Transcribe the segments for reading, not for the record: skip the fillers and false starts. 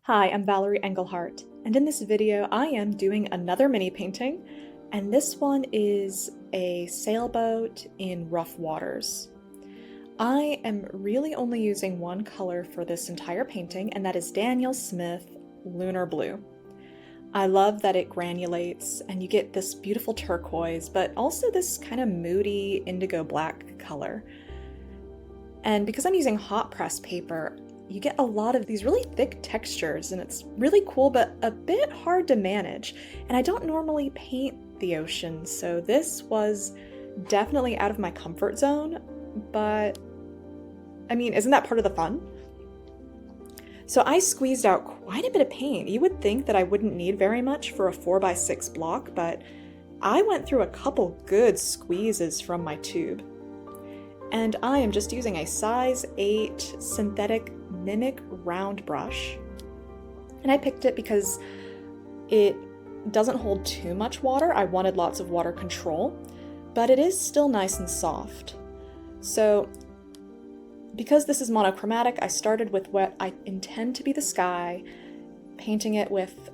Hi, I'm Valerie Engelhart, and in this video I am doing another mini painting, and this one is a sailboat in rough waters. I am really only using one color for this entire painting, and that is Daniel Smith Lunar Blue. I love that it granulates and you get this beautiful turquoise, but also this kind of moody indigo black color. And because I'm using hot press paper, you get a lot of these really thick textures, and it's really cool but a bit hard to manage. And I don't normally paint the ocean, so this was definitely out of my comfort zone, but I mean, isn't that part of the fun? So I squeezed out quite a bit of paint. You would think that I wouldn't need very much for a 4x6 block, but I went through a couple good squeezes from my tube. And I am just using a size 8 synthetic Mimic round brush. And I picked it because it doesn't hold too much water. I wanted lots of water control, but it is still nice and soft. So because this is monochromatic, I started with what I intend to be the sky, painting it with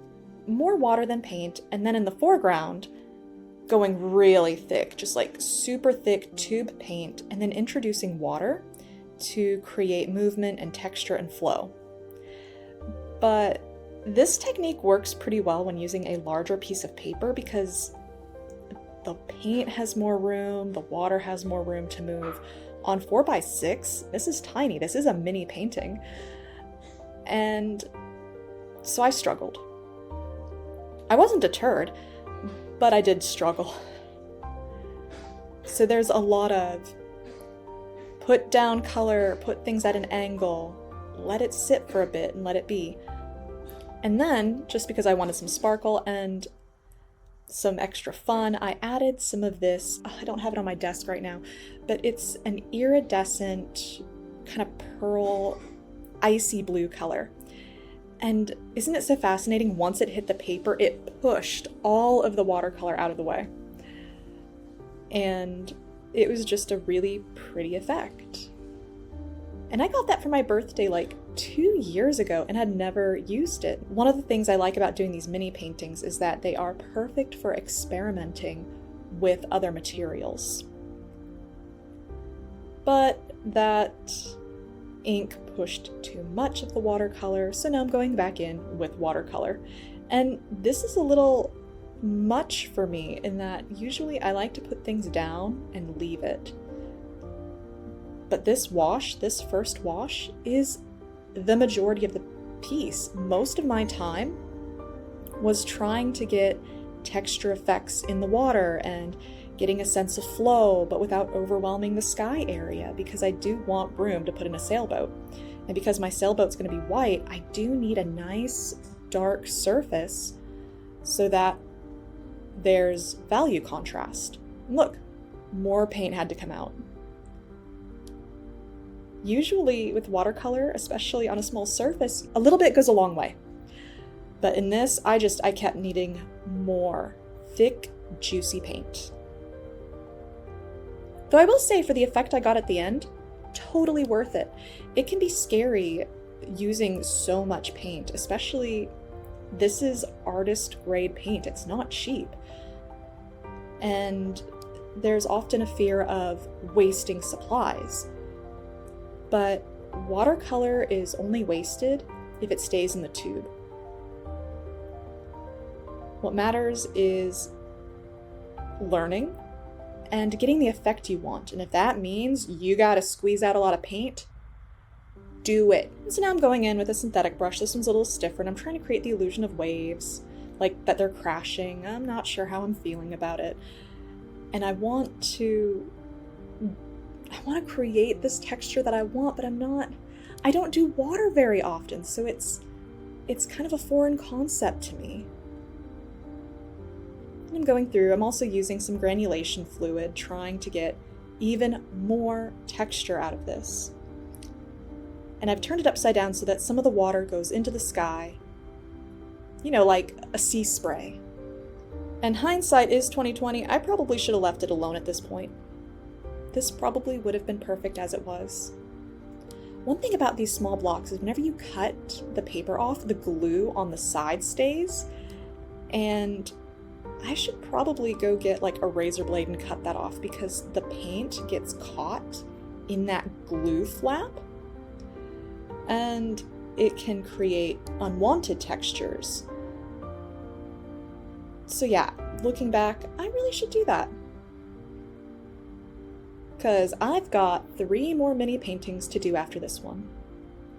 more water than paint, and then in the foreground, going really thick, just like super thick tube paint, and then introducing water to create movement and texture and flow. But this technique works pretty well when using a larger piece of paper because the paint has more room, the water has more room to move. On 4x6, this is tiny, this is a mini painting. And so I struggled. I wasn't deterred, but I did struggle. So there's a lot of put down color, put things at an angle, let it sit for a bit and let it be. And then, just because I wanted some sparkle and some extra fun, I added some of this, I don't have it on my desk right now, but it's an iridescent kind of pearl icy blue color. And isn't it so fascinating? Once it hit the paper, it pushed all of the watercolor out of the way. And it was just a really pretty effect. And I got that for my birthday like 2 years ago and had never used it. One of the things I like about doing these mini paintings is that they are perfect for experimenting with other materials. But that ink pushed too much of the watercolor, so now I'm going back in with watercolor. And this is a little much for me in that usually I like to put things down and leave it. But this first wash, is the majority of the piece. Most of my time was trying to get texture effects in the water and getting a sense of flow, but without overwhelming the sky area, because I do want room to put in a sailboat. And because my sailboat's going to be white, I do need a nice dark surface so that there's value contrast. Look, more paint had to come out. Usually with watercolor, especially on a small surface, a little bit goes a long way. But in this, I kept needing more thick, juicy paint. Though I will say, for the effect I got at the end, totally worth it. It can be scary using so much paint, especially this is artist grade paint. It's not cheap. And there's often a fear of wasting supplies. But watercolor is only wasted if it stays in the tube. What matters is learning and getting the effect you want. And if that means you gotta squeeze out a lot of paint, do it. So now I'm going in with a synthetic brush. This one's a little stiffer, and I'm trying to create the illusion of waves, like that they're crashing. I'm not sure how I'm feeling about it. And I want to create this texture that I want, but I don't do water very often, so it's kind of a foreign concept to me. I'm going through, I'm also using some granulation fluid, trying to get even more texture out of this. And I've turned it upside down so that some of the water goes into the sky, you know, like a sea spray. And hindsight is 2020, I probably should have left it alone at this point. This probably would have been perfect as it was. One thing about these small blocks is whenever you cut the paper off, the glue on the side stays, and I should probably go get like a razor blade and cut that off because the paint gets caught in that glue flap and it can create unwanted textures. So yeah, looking back, I really should do that. Because I've got 3 more mini paintings to do after this one.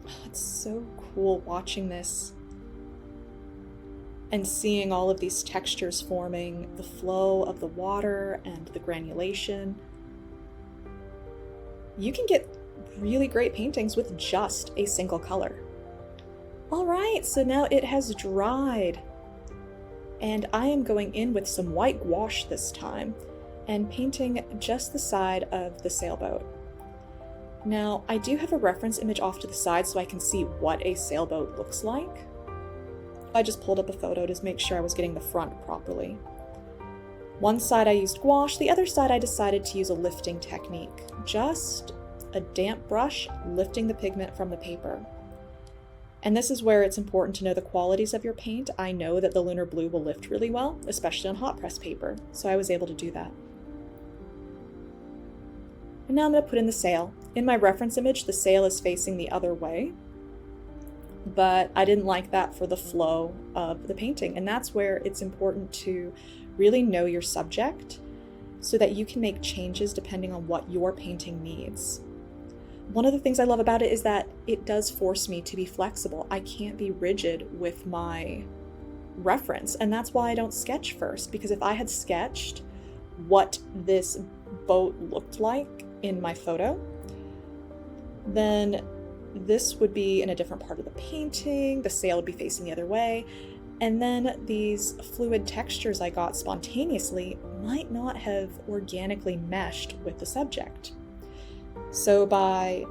Oh, it's so cool watching this and seeing all of these textures forming, the flow of the water and the granulation. You can get really great paintings with just a single color. All right, so now it has dried. And I am going in with some white gouache this time and painting just the side of the sailboat. Now, I do have a reference image off to the side so I can see what a sailboat looks like. I just pulled up a photo to make sure I was getting the front properly. One side I used gouache, the other side I decided to use a lifting technique. Just a damp brush lifting the pigment from the paper. And this is where it's important to know the qualities of your paint. I know that the Lunar Blue will lift really well, especially on hot press paper, so I was able to do that. And now I'm going to put in the sail. In my reference image, the sail is facing the other way, but I didn't like that for the flow of the painting. And that's where it's important to really know your subject so that you can make changes depending on what your painting needs. One of the things I love about it is that it does force me to be flexible. I can't be rigid with my reference, and that's why I don't sketch first, because if I had sketched what this boat looked like in my photo, then this would be in a different part of the painting, the sail would be facing the other way, and then these fluid textures I got spontaneously might not have organically meshed with the subject. So by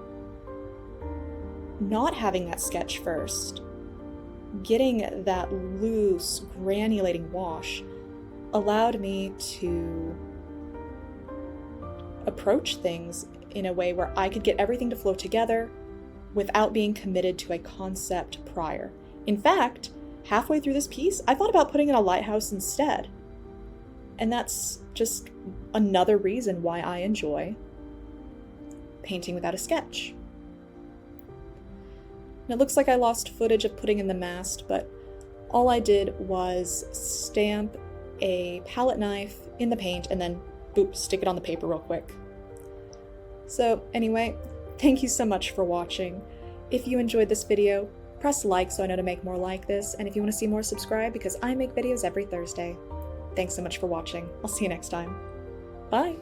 not having that sketch first, getting that loose, granulating wash allowed me to approach things in a way where I could get everything to flow together without being committed to a concept prior. In fact, halfway through this piece, I thought about putting in a lighthouse instead. And that's just another reason why I enjoy painting without a sketch. And it looks like I lost footage of putting in the mast, but all I did was stamp a palette knife in the paint and then boop, stick it on the paper real quick. So anyway, thank you so much for watching. If you enjoyed this video, press like so I know to make more like this, and if you want to see more, subscribe because I make videos every Thursday. Thanks so much for watching. I'll see you next time. Bye!